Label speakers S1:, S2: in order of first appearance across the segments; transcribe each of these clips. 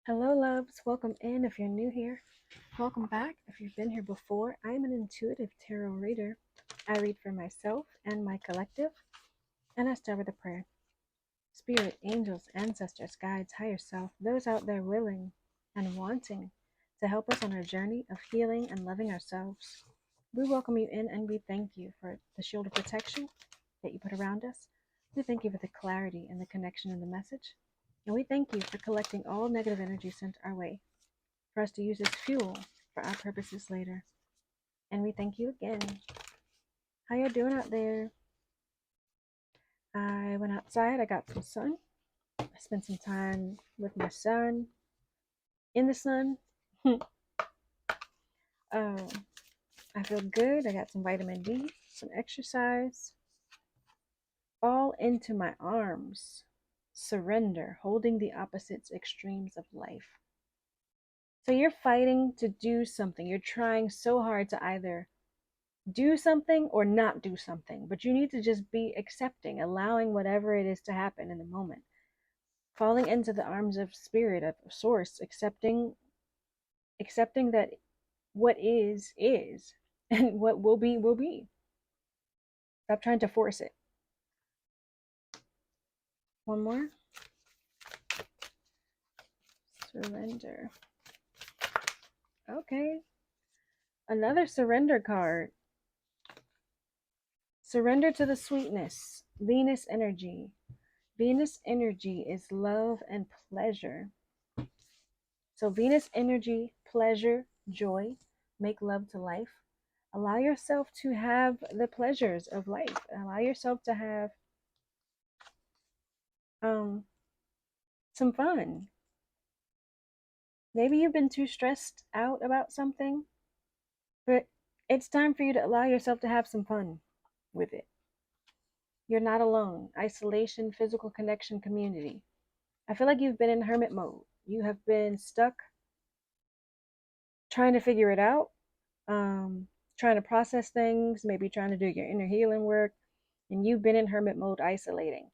S1: Hello, loves. Welcome in if you're new here. Welcome back if you've been here before. I'm an intuitive tarot reader. I read for myself and my collective, and I start with a prayer. Spirit, angels, ancestors, guides, higher self, those out there willing and wanting to help us on our journey of healing and loving ourselves. We welcome you in and we thank you for the shield of protection that you put around us. We thank you for the clarity and the connection in the message. And we thank you for collecting all negative energy sent our way for us to use as fuel for our purposes later. And we thank you again. How you doing out there? I went outside, I got some sun. I spent some time with my son in the sun. um, I feel good. I got some vitamin D, some exercise, all into my arms. Surrender, holding the opposites extremes of life. So you're fighting to do something. You're trying so hard to either do something or not do something, but you need to just be accepting, allowing whatever it is to happen in the moment, falling into the arms of spirit, of source, accepting that what is and what will be. Stop trying to force it. One more. Surrender. Okay, another surrender card. Surrender to the sweetness. Venus energy. Venus energy is love and pleasure. So Venus energy, pleasure, joy, make love to life. Allow yourself to have the pleasures of life. Allow yourself to have some fun. Maybe you've been too stressed out about something, but it's time for you to allow yourself to have some fun with it. You're not alone. Isolation, physical connection, community. I feel like you've been in hermit mode. You have been stuck trying to figure it out, trying to process things, maybe trying to do your inner healing work, and you've been in hermit mode isolating.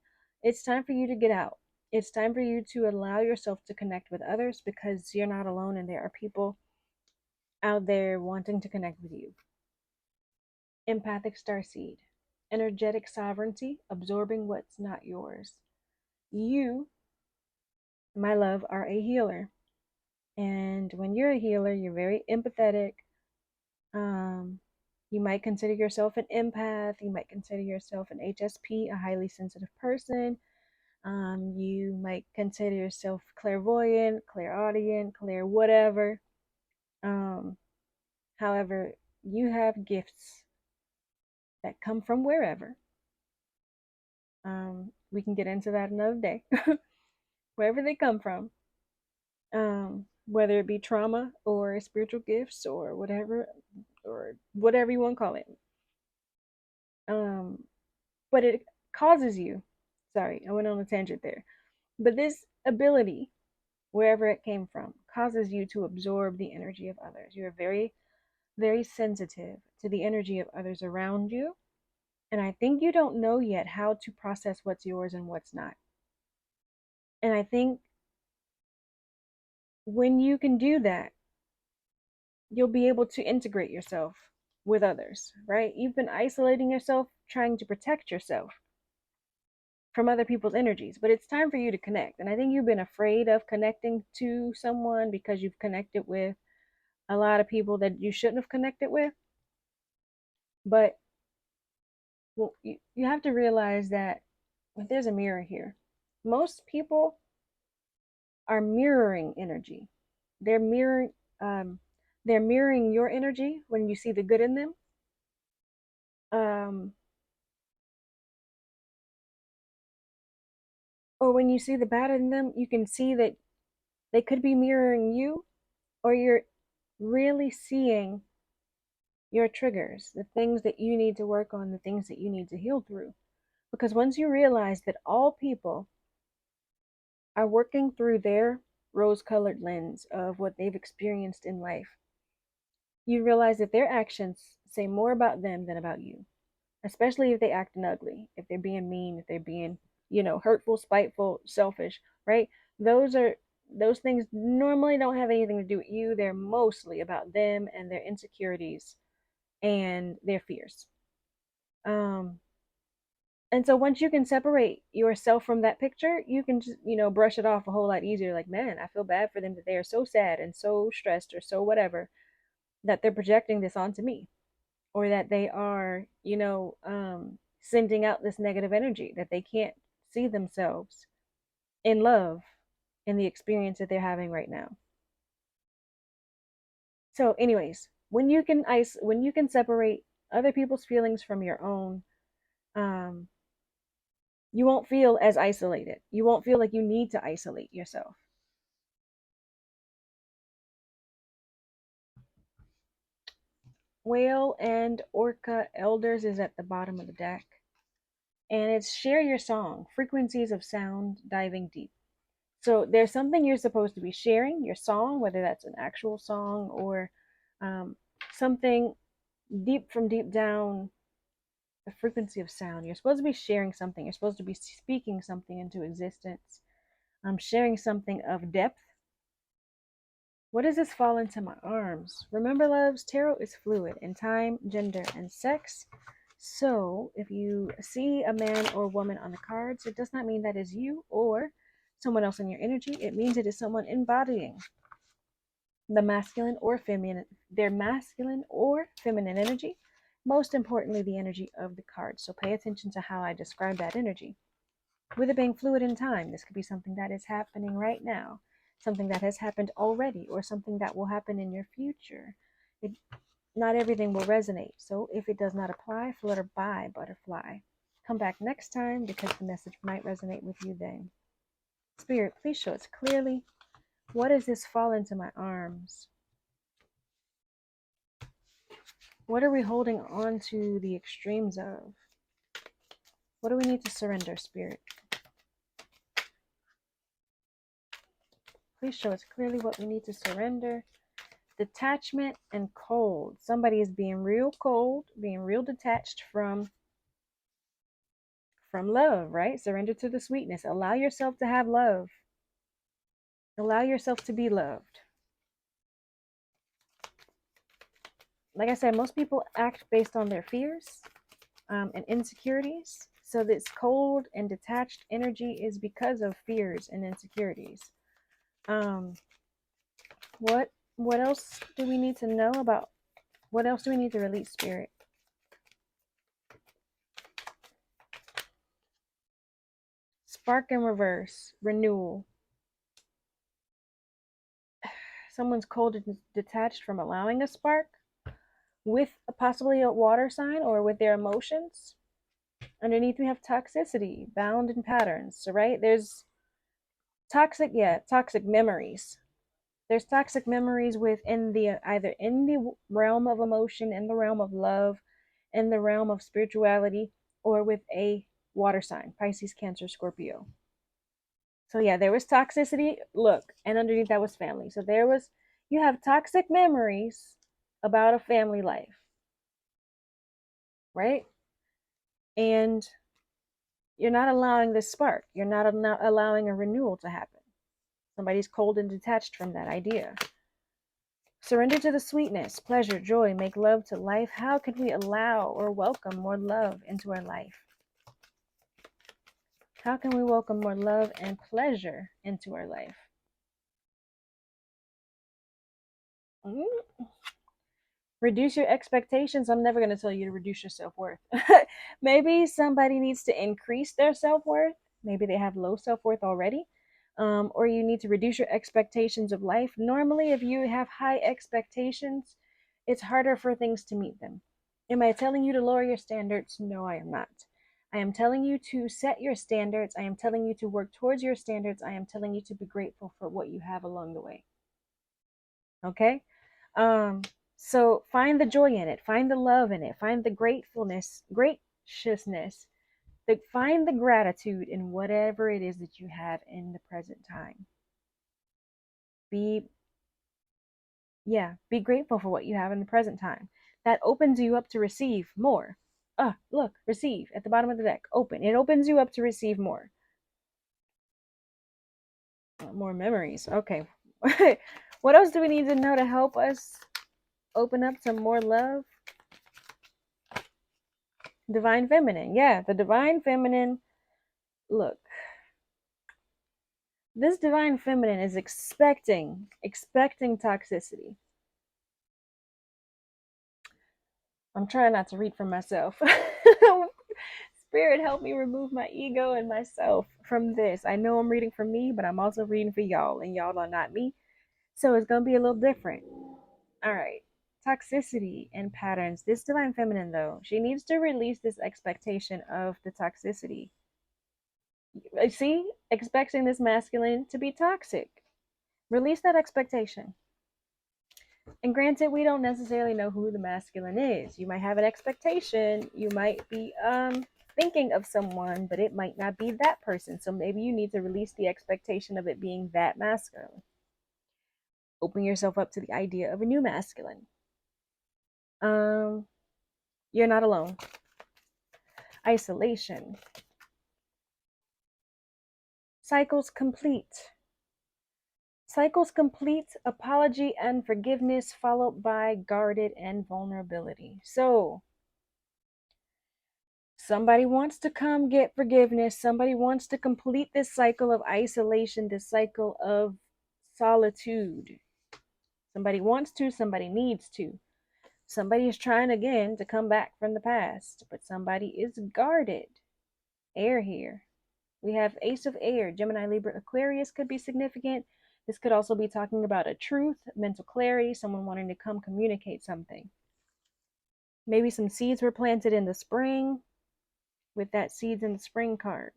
S1: It's time for you to get out. It's time for you to allow yourself to connect with others because you're not alone and there are people out there wanting to connect with you. Empathic starseed, energetic sovereignty, absorbing what's not yours. You, my love, are a healer. And when you're a healer, you're very empathetic. You might consider yourself an empath. You might consider yourself an HSP, a highly sensitive person. You might consider yourself clairvoyant, clairaudient, clair whatever. However, you have gifts that come from wherever. We can get into that another day. Wherever they come from. Whether it be trauma or spiritual gifts or whatever you want to call it. But it causes you, sorry, I went on a tangent there. But this ability, wherever it came from, causes you to absorb the energy of others. You're very, very sensitive to the energy of others around you. And I think you don't know yet how to process what's yours and what's not. And I think when you can do that, you'll be able to integrate yourself with others, right? You've been isolating yourself, trying to protect yourself from other people's energies, but it's time for you to connect. And I think you've been afraid of connecting to someone because you've connected with a lot of people that you shouldn't have connected with. But well, you have to realize that there's a mirror here. Most people are mirroring energy. They're mirroring they're mirroring your energy when you see the good in them. Or when you see the bad in them, you can see that they could be mirroring you, or you're really seeing your triggers, the things that you need to work on, the things that you need to heal through. Because once you realize that all people are working through their rose-colored lens of what they've experienced in life, you realize that their actions say more about them than about you, especially if they acting ugly, if they're being mean, if they're being, hurtful, spiteful, selfish, right? Those are those things normally don't have anything to do with you. They're mostly about them and their insecurities and their fears. Um, and so once you can separate yourself from that picture, you can just, brush it off a whole lot easier. Like, man, I feel bad for them that they are so sad and so stressed or so whatever that they're projecting this onto me, or that they are, sending out this negative energy, that they can't see themselves in love in the experience that they're having right now. So, anyways, when you can separate other people's feelings from your own, um, you won't feel as isolated. You won't feel like you need to isolate yourself. Whale and Orca Elders is at the bottom of the deck. And it's share your song, frequencies of sound diving deep. So there's something you're supposed to be sharing, your song, whether that's an actual song or um, something deep from deep down, the frequency of sound. You're supposed to be sharing something. You're supposed to be speaking something into existence. Sharing something of depth. What does this fall into my arms? Remember, loves, tarot is fluid in time, gender, and sex. So if you see a man or woman on the cards, it does not mean that is you or someone else in your energy. It means it is someone embodying the masculine or feminine, their masculine or feminine energy. Most importantly, the energy of the card. So pay attention to how I describe that energy. With it being fluid in time, this could be something that is happening right now, something that has happened already, or something that will happen in your future. Not everything will resonate. So if it does not apply, flutter by, butterfly. Come back next time because the message might resonate with you then. Spirit, please show us clearly. What does this fall into my arms? What are we holding on to the extremes of? What do we need to surrender, Spirit? Please show us clearly what we need to surrender. Detachment and cold. Somebody is being real cold, being real detached from love, right? Surrender to the sweetness. Allow yourself to have love. Allow yourself to be loved. Like I said, most people act based on their fears and insecurities. So this cold and detached energy is because of fears and insecurities. What else do we need to know about? What else do we need to release, Spirit? Spark in reverse, renewal. Someone's cold and detached from allowing a spark with possibly a water sign or with their emotions. Underneath we have toxicity, bound in patterns. So right, there's toxic memories. There's toxic memories within the either in the realm of emotion, in the realm of love, in the realm of spirituality, or with a water sign, Pisces, Cancer, Scorpio. So yeah, there was toxicity. Look, and underneath that was family. So you have toxic memories about a family life, right? And you're not allowing this spark. You're not allowing a renewal to happen. Somebody's cold and detached from that idea. Surrender to the sweetness, pleasure, joy, make love to life. How can we allow or welcome more love into our life? How can we welcome more love and pleasure into our life? Reduce your expectations. I'm never going to tell you to reduce your self-worth. Maybe somebody needs to increase their self-worth. Maybe they have low self-worth already. Or you need to reduce your expectations of life. Normally, if you have high expectations, it's harder for things to meet them. Am I telling you to lower your standards? No, I am not. I am telling you to set your standards. I am telling you to work towards your standards. I am telling you to be grateful for what you have along the way. Okay? So find the joy in it, find the love in it, find the graciousness, find the gratitude in whatever it is that you have in the present time. Be grateful for what you have in the present time. That opens you up to receive more. Look, receive at the bottom of the deck. Open. It opens you up to receive more. More memories. Okay. What else do we need to know to help us open up to more love? Divine feminine. Yeah, the divine feminine. Look, this divine feminine is expecting toxicity. I'm trying not to read for myself. Spirit, help me remove my ego and myself from this. I know I'm reading for me, but I'm also reading for y'all, and y'all are not me. So it's going to be a little different. All right. Toxicity and patterns. This divine feminine, though, she needs to release this expectation of the toxicity. See, expecting this masculine to be toxic. Release that expectation. And granted, we don't necessarily know who the masculine is. You might have an expectation. You might be thinking of someone, but it might not be that person. So maybe you need to release the expectation of it being that masculine. Open yourself up to the idea of a new masculine. You're not alone. Isolation. Cycles complete. Cycles complete, apology and forgiveness, followed by guarded and vulnerability. So, somebody wants to come get forgiveness. Somebody wants to complete this cycle of isolation, this cycle of solitude. Somebody wants to, somebody needs to. Somebody is trying again to come back from the past, but somebody is guarded. Air here. We have Ace of Air, Gemini, Libra, Aquarius could be significant. This could also be talking about a truth, mental clarity, someone wanting to come communicate something. Maybe some seeds were planted in the spring with that seeds in the spring card.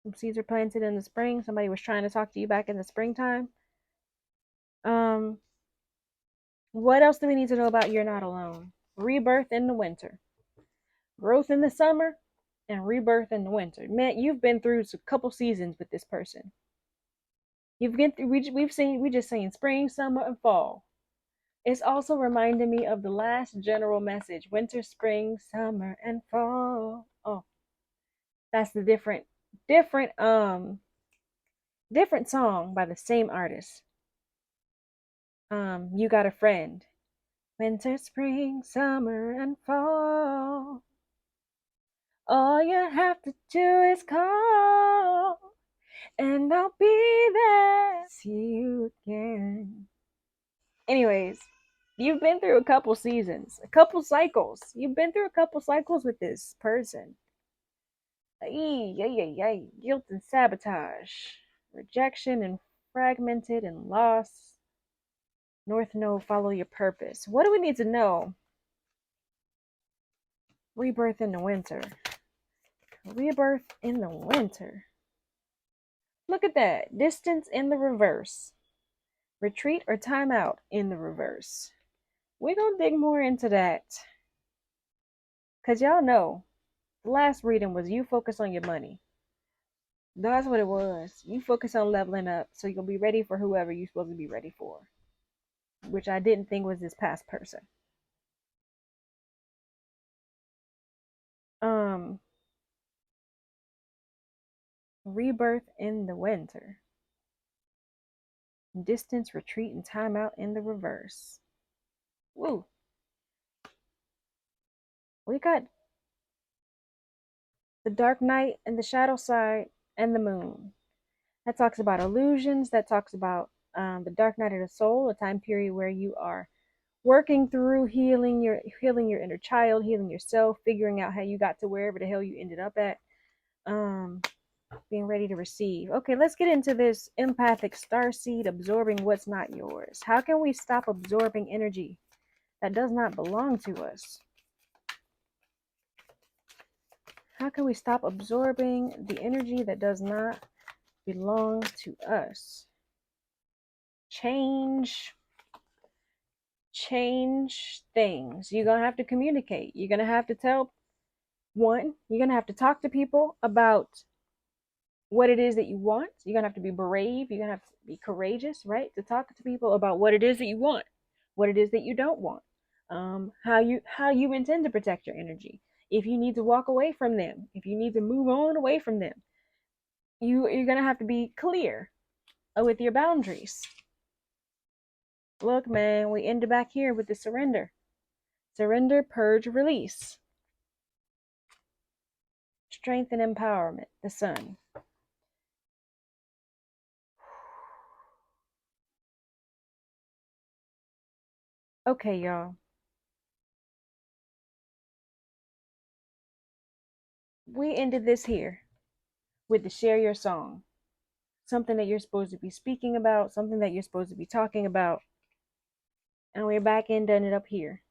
S1: Some seeds were planted in the spring. Somebody was trying to talk to you back in the springtime. What else do we need to know about You're Not Alone? Rebirth in the winter. Growth in the summer and rebirth in the winter. Man, you've been through a couple seasons with this person. You've been through, we just seen spring, summer, and fall. It's also reminding me of the last general message: winter, spring, summer, and fall. Oh, that's the different song by the same artist. You Got a Friend. Winter, spring, summer, and fall. All you have to do is call, and I'll be there. See you again. Anyways, you've been through a couple seasons, a couple cycles. You've been through a couple cycles with this person. Guilt and sabotage, rejection and fragmented and loss. North Node, follow your purpose. What do we need to know? Rebirth in the winter. Rebirth in the winter. Look at that. Distance in the reverse. Retreat or time out in the reverse. We're going to dig more into that. Because y'all know, the last reading was you focus on your money. That's what it was. You focus on leveling up so you'll be ready for whoever you're supposed to be ready for. Which I didn't think was this past person. Rebirth in the winter. Distance, retreat, and time out in the reverse. Woo. We got the dark night and the shadow side and the moon. That talks about illusions. That talks about the dark night of the soul, a time period where you are working through healing your inner child, healing yourself, figuring out how you got to wherever the hell you ended up at, being ready to receive. Okay, let's get into this empathic starseed, absorbing what's not yours. How can we stop absorbing energy that does not belong to us? How can we stop absorbing the energy that does not belong to us? Change things. You're going to have to communicate. You're going to have to you're going to have to talk to people about what it is that you want. You're going to have to be brave. You're going to have to be courageous, right? To talk to people about what it is that you want, what it is that you don't want, how you intend to protect your energy. If you need to walk away from them, if you need to move on away from them, you're gonna have to be clear with your boundaries. Look, man, we ended back here with the surrender. Surrender, purge, release. Strength and empowerment, the sun. Okay, y'all. We ended this here with the share your song. Something that you're supposed to be speaking about, something that you're supposed to be talking about. And we're back and done it up here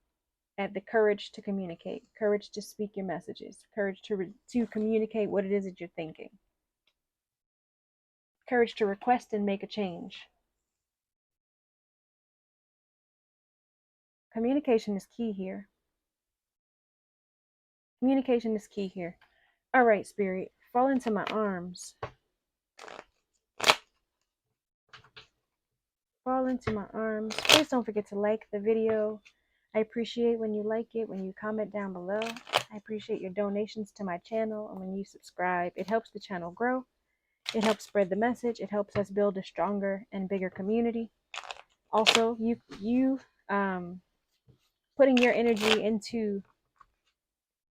S1: at the courage to communicate, courage to speak your messages, courage to communicate what it is that you're thinking, courage to request and make a change. Communication is key here. Communication is key here. All right, Spirit, fall into my arms. Fall into my arms. Please don't forget to like the video. I appreciate when you like it, when you comment down below. I appreciate your donations to my channel and when you subscribe. It helps the channel grow. It helps spread the message. It helps us build a stronger and bigger community. Also, you putting your energy into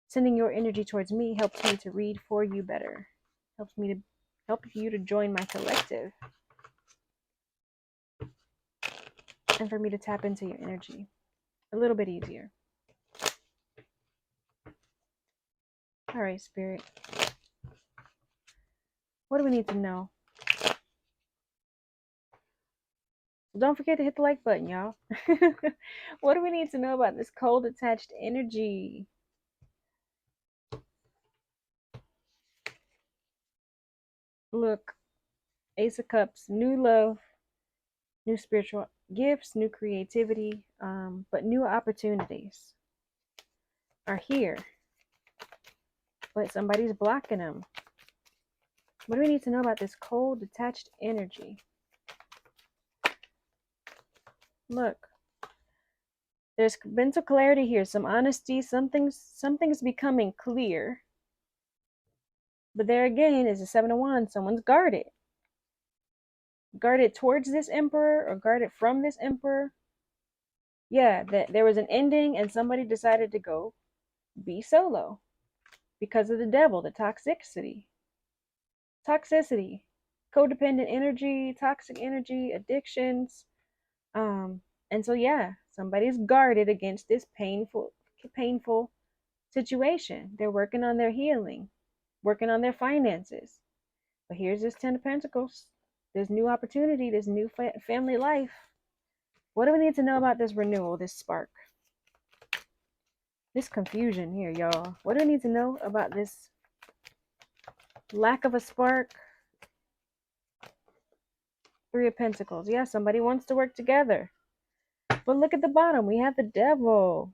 S1: sending your energy towards me helps me to read for you better. Helps you to join my collective. And for me to tap into your energy a little bit easier. All right, Spirit. What do we need to know? Don't forget to hit the like button, y'all. What do we need to know about this cold attached energy? Look, Ace of Cups, new love, new spiritual gifts, new creativity, but new opportunities are here. But somebody's blocking them. What do we need to know about this cold attached energy? Look, there's been some clarity here, some honesty, something's becoming clear. But there again is a Seven of Wands. Someone's guarded. Guarded towards this emperor or guarded from this emperor. Yeah, that there was an ending and somebody decided to go be solo because of the devil, the toxicity, codependent energy, toxic energy, addictions. And so yeah, somebody's guarded against this painful situation. They're working on their healing, working on their finances. But here's this Ten of Pentacles. There's new opportunity, there's new family life. What do we need to know about this renewal, this spark? This confusion here, y'all. What do we need to know about this lack of a spark? Three of Pentacles. Yeah, somebody wants to work together. But look at the bottom. We have the devil.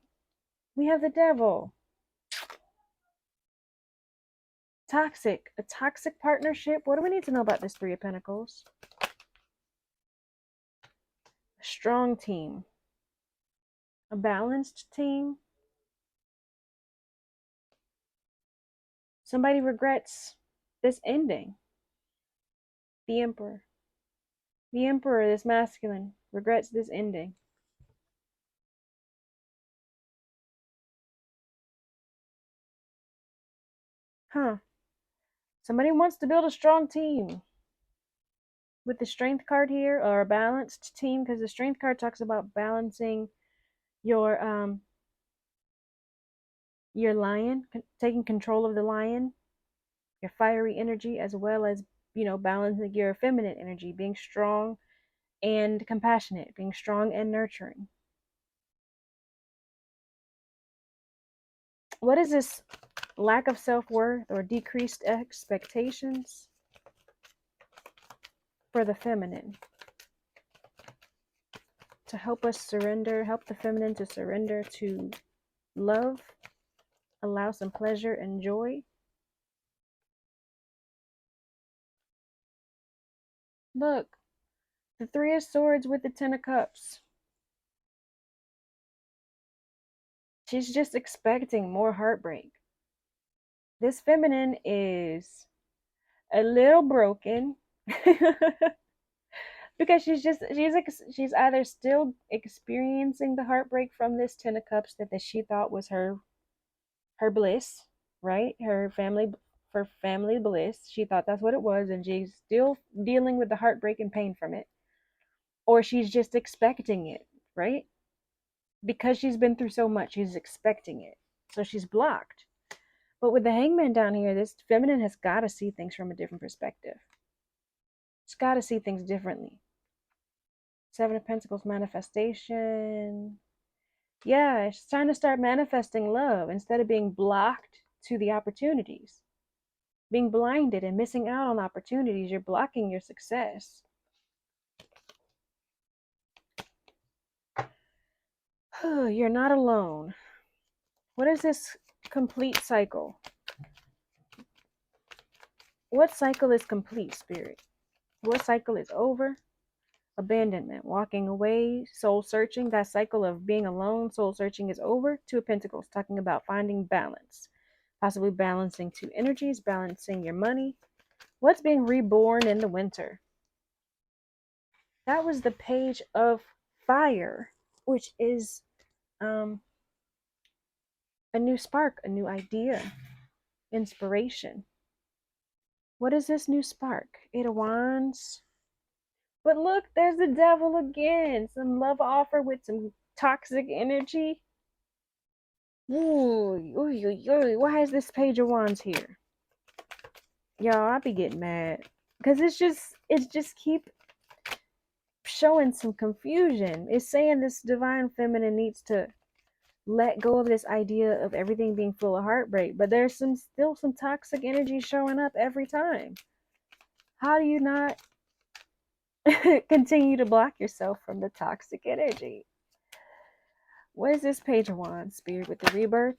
S1: We have the devil. Toxic. A toxic partnership. What do we need to know about this Three of Pentacles? A strong team. A balanced team. Somebody regrets this ending. The Emperor. The Emperor, this masculine, regrets this ending. Huh. Somebody wants to build a strong team. With the Strength card here, or a balanced team, because the Strength card talks about balancing your lion, taking control of the lion, your fiery energy, as well as, balancing your feminine energy, being strong and compassionate, being strong and nurturing. What is this lack of self-worth or decreased expectations for the feminine? To help us surrender, help the feminine to surrender to love, allow some pleasure and joy. Look, the Three of Swords with the Ten of Cups. She's just expecting more heartbreak. This feminine is a little broken. Because she's either still experiencing the heartbreak from this 10 of cups that she thought was her bliss, right? Her family, for family bliss. She thought that's what it was, and she's still dealing with the heartbreak and pain from it. Or she's just expecting it, right? Because she's been through so much, she's expecting it. So she's blocked. But with the hangman down here, this feminine has got to see things from a different perspective. She's got to see things differently. 7 of Pentacles manifestation. Yeah, it's time to start manifesting love instead of being blocked to the opportunities. Being blinded and missing out on opportunities, you're blocking your success. You're not alone. What is this complete cycle? What cycle is complete, Spirit? What cycle is over? Abandonment, walking away, soul searching. That cycle of being alone, soul searching is over. 2 of Pentacles, talking about finding balance. Possibly balancing 2 energies, balancing your money. What's being reborn in the winter? That was the Page of Fire, which is a new spark, a new idea, inspiration. What is this new spark? 8 of Wands. But look, there's the devil again. Some love offer with some toxic energy. Ooh, ooh, ooh, ooh. Why is this Page of Wands here? Y'all, I be getting mad. Because it's just keep showing some confusion. It's saying this divine feminine needs to let go of this idea of everything being full of heartbreak. But there's still some toxic energy showing up every time. How do you not continue to block yourself from the toxic energy? What is this Page of Wands, Spirit, with the rebirth?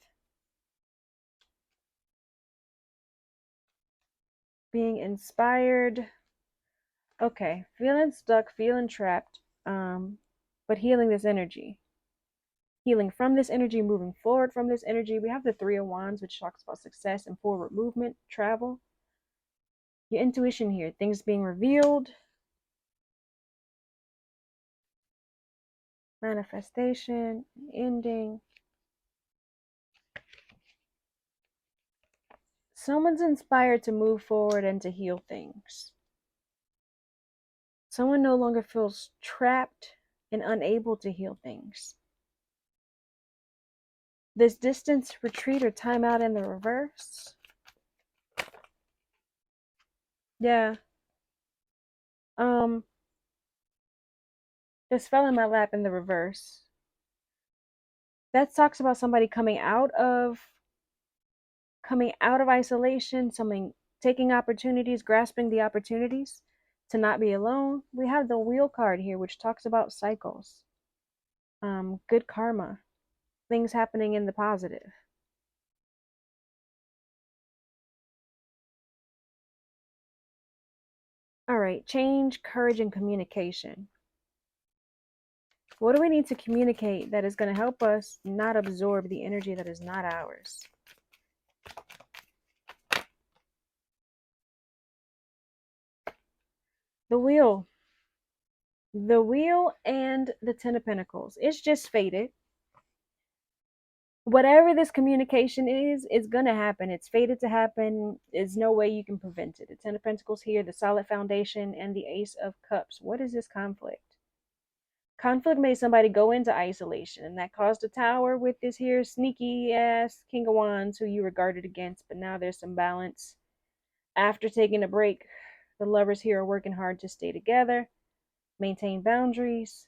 S1: Being inspired. Okay, feeling stuck, feeling trapped, but healing this energy. Healing from this energy, moving forward from this energy. We have the 3 of Wands, which talks about success and forward movement, travel. Your intuition here, things being revealed. Manifestation, ending. Someone's inspired to move forward and to heal things. Someone no longer feels trapped and unable to heal things. This distance, retreat, or timeout in the reverse. Yeah. This fell in my lap in the reverse. That talks about somebody coming out of isolation, something taking opportunities, grasping the opportunities to not be alone. We have the Wheel card here, which talks about cycles, good karma, things happening in the positive. All right, change, courage, and communication. What do we need to communicate that is going to help us not absorb the energy that is not ours? The Wheel. The Wheel and the 10 of Pentacles. It's just fated. Whatever this communication is, it's going to happen. It's fated to happen. There's no way you can prevent it. The 10 of Pentacles here, the solid foundation, and the Ace of Cups. What is this conflict? Conflict made somebody go into isolation, and that caused a tower with this here sneaky ass King of Wands who you were guarded against. But now there's some balance. After taking a break, the lovers here are working hard to stay together, maintain boundaries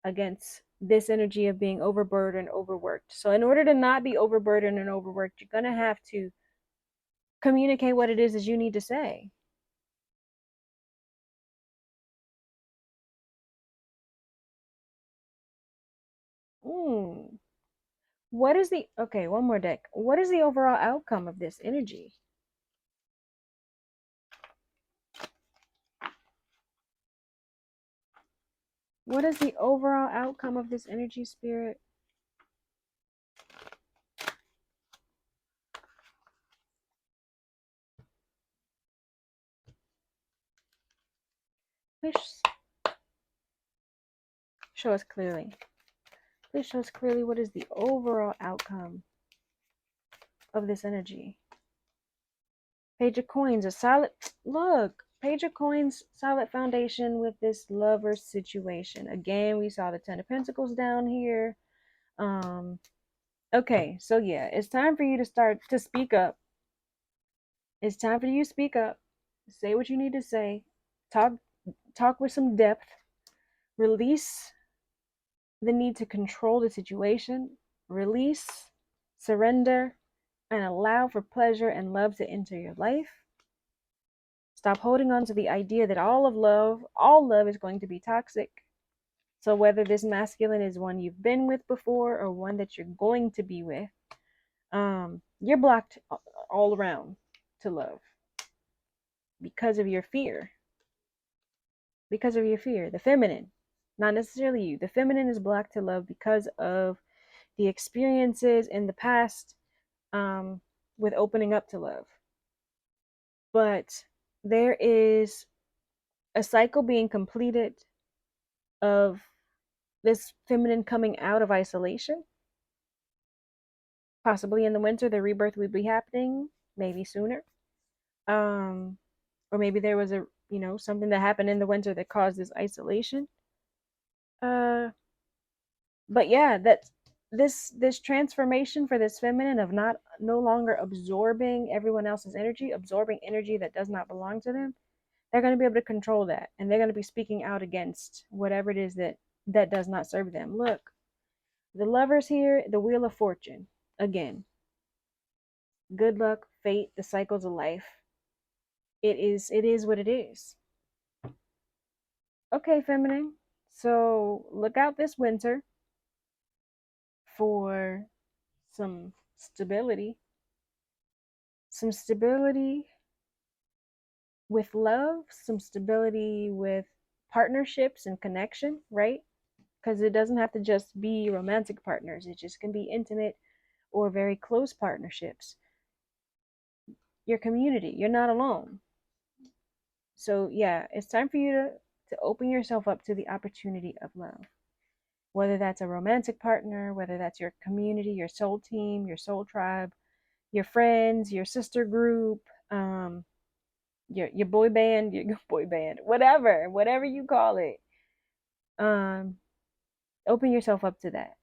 S1: against this energy of being overburdened, overworked. So in order to not be overburdened and overworked, you're going to have to communicate what it is that you need to say. What is the, okay, one more deck. What is the overall outcome of this energy? What is the overall outcome of this energy, Spirit? Please show us clearly. Please show us clearly what is the overall outcome of this energy. Page of Coins, a solid, look, Page of Coins, solid foundation with this lover situation. Again, we saw the Ten of Pentacles down here. Okay, so yeah, it's time for you to start to speak up. It's time for you to speak up. Say what you need to say. Talk with some depth. Release the need to control the situation. Release, surrender, and allow for pleasure and love to enter your life. Stop holding on to the idea that all love is going to be toxic. So whether this masculine is one you've been with before or one that you're going to be with, you're blocked all around to love because of your fear. Because of your fear. The feminine, not necessarily you. The feminine is blocked to love because of the experiences in the past with opening up to love. But there is a cycle being completed of this feminine coming out of isolation. Possibly in the winter, the rebirth would be happening, maybe sooner. Or maybe there was something that happened in the winter that caused this isolation. But yeah, that this transformation for this feminine of no longer absorbing everyone else's energy, absorbing energy that does not belong to them, they're going to be able to control that, and they're going to be speaking out against whatever it is that does not serve them. Look, the Lovers here, the Wheel of Fortune. Again, good luck, fate, the cycles of life. It is what it is. Okay, feminine. So look out this winter for some stability. Some stability with love, some stability with partnerships and connection, right? Because it doesn't have to just be romantic partners. It just can be intimate or very close partnerships. Your community, you're not alone. So yeah, it's time for you to open yourself up to the opportunity of love. Whether that's a romantic partner, whether that's your community, your soul team, your soul tribe, your friends, your sister group, your boy band, whatever you call it. Open yourself up to that.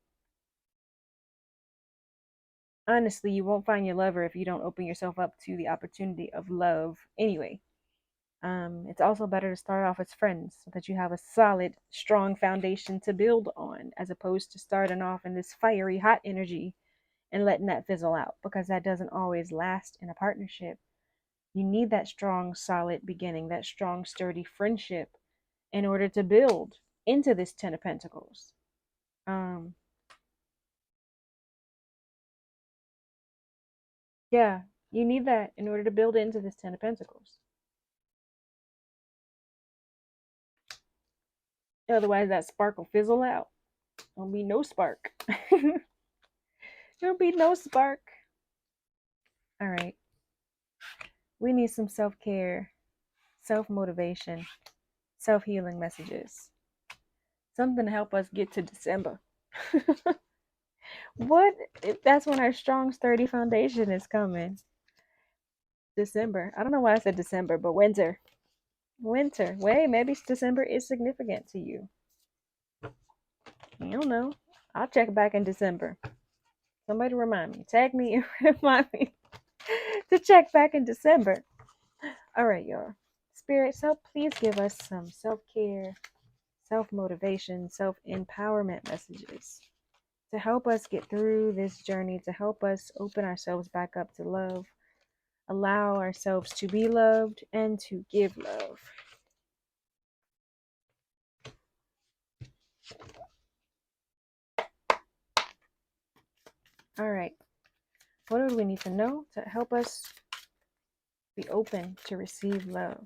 S1: Honestly, you won't find your lover if you don't open yourself up to the opportunity of love anyway. It's also better to start off as friends so that you have a solid, strong foundation to build on, as opposed to starting off in this fiery, hot energy and letting that fizzle out, because that doesn't always last in a partnership. You need that strong, solid beginning, that strong, sturdy friendship in order to build into this Ten of Pentacles. Yeah, you need that in order to build into this Ten of Pentacles. Otherwise, that spark will fizzle out. There'll be no spark. There'll be no spark. All right. We need some self-care, self-motivation, self-healing messages. Something to help us get to December. What? That's when our strong, sturdy foundation is coming. December. I don't know why I said December, but winter. Winter. Wait, maybe December is significant to you. I don't know. I'll check back in December. Somebody remind me. Tag me and remind me to check back in December. All right, y'all. Spirit, so please give us some self-care, self-motivation, self-empowerment messages to help us get through this journey, to help us open ourselves back up to love, allow ourselves to be loved, and to give love. All right. What do we need to know to help us be open to receive love?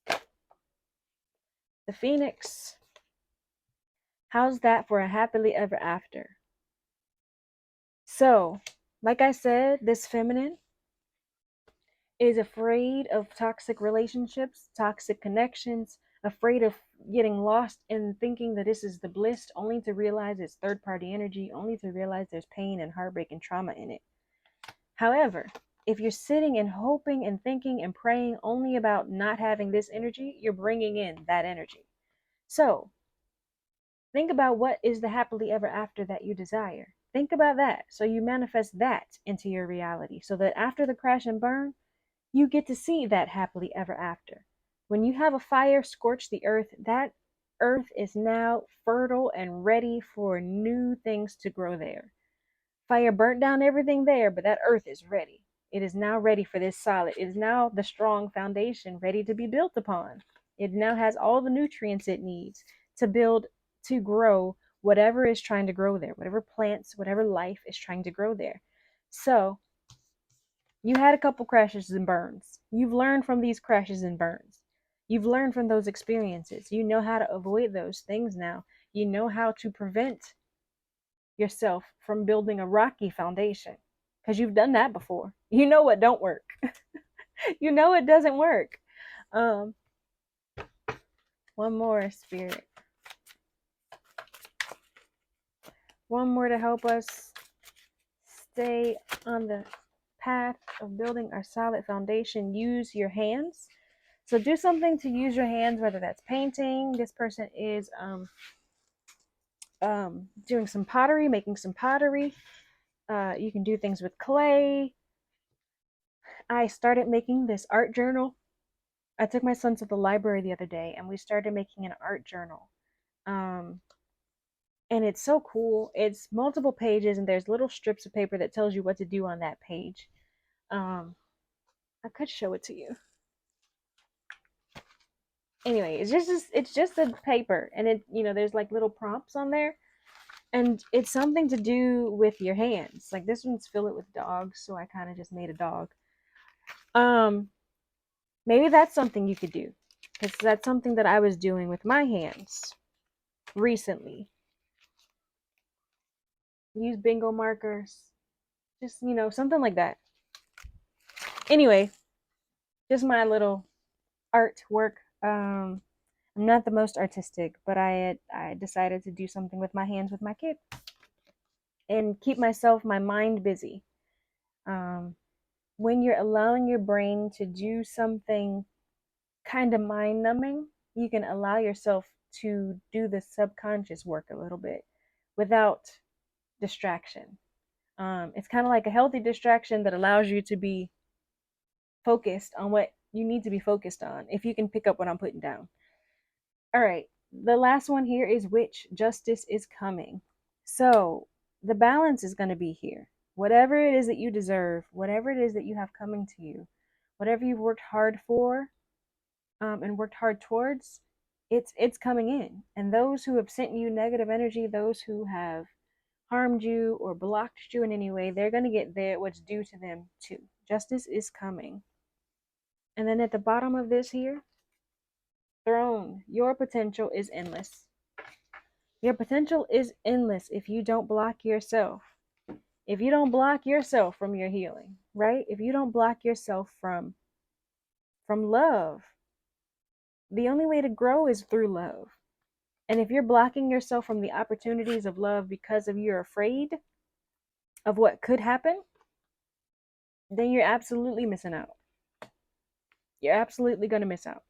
S1: The Phoenix. How's that for a happily ever after? So, like I said, this feminine is afraid of toxic relationships, toxic connections, afraid of getting lost in thinking that this is the bliss, only to realize it's third party energy, only to realize there's pain and heartbreak and trauma in it. However, if you're sitting and hoping and thinking and praying only about not having this energy, you're bringing in that energy. So think about what is the happily ever after that you desire. Think about that. So you manifest that into your reality so that after the crash and burn, you get to see that happily ever after. When you have a fire scorch the earth, that earth is now fertile and ready for new things to grow there. Fire burnt down everything there, but that earth is ready. It is now ready for this solid. It is now the strong foundation ready to be built upon. It now has all the nutrients it needs to build, to grow whatever is trying to grow there, whatever plants, whatever life is trying to grow there. So you had a couple crashes and burns. You've learned from these crashes and burns. You've learned from those experiences. You know how to avoid those things now. You know how to prevent yourself from building a rocky foundation because you've done that before. You know what don't work. You know it doesn't work. One more, spirit. One more to help us stay on the path of building our solid foundation. Use your hands. So do something to use your hands, whether that's painting. This person is doing some pottery, making some pottery. You can do things with clay. I started making this art journal. I took my son to the library the other day and we started making an art journal. And it's so cool. It's multiple pages and there's little strips of paper that tells you what to do on that page. I could show it to you. Anyway, it's just a paper and it, there's like little prompts on there. And it's something to do with your hands. Like this one's fill it with dogs, so I kind of just made a dog. Maybe that's something you could do, because that's something that I was doing with my hands recently. Use bingo markers, just something like that. Anyway, just my little artwork. I'm not the most artistic, but I decided to do something with my hands with my kid and keep my mind busy. When you're allowing your brain to do something kind of mind numbing, you can allow yourself to do the subconscious work a little bit without distraction. It's kind of like a healthy distraction that allows you to be focused on what you need to be focused on, if you can pick up what I'm putting down. All right, the last one here is which justice is coming. So the balance is going to be here. Whatever it is that you deserve, whatever it is that you have coming to you, whatever you've worked hard for and worked hard towards, it's coming in. And those who have sent you negative energy, those who have harmed you or blocked you in any way, they're going to get what's due to them too. Justice is coming. And then at the bottom of this here, throne, your potential is endless. Your potential is endless if you don't block yourself. If you don't block yourself from your healing, right? If you don't block yourself from love, the only way to grow is through love. And if you're blocking yourself from the opportunities of love because of you're afraid of what could happen, then you're absolutely missing out. You're absolutely going to miss out.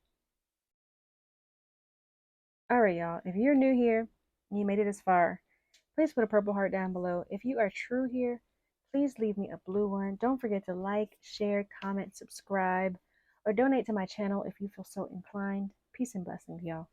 S1: All right, y'all. If you're new here and you made it this far, please put a purple heart down below. If you are true here, please leave me a blue one. Don't forget to like, share, comment, subscribe, or donate to my channel if you feel so inclined. Peace and blessings, y'all.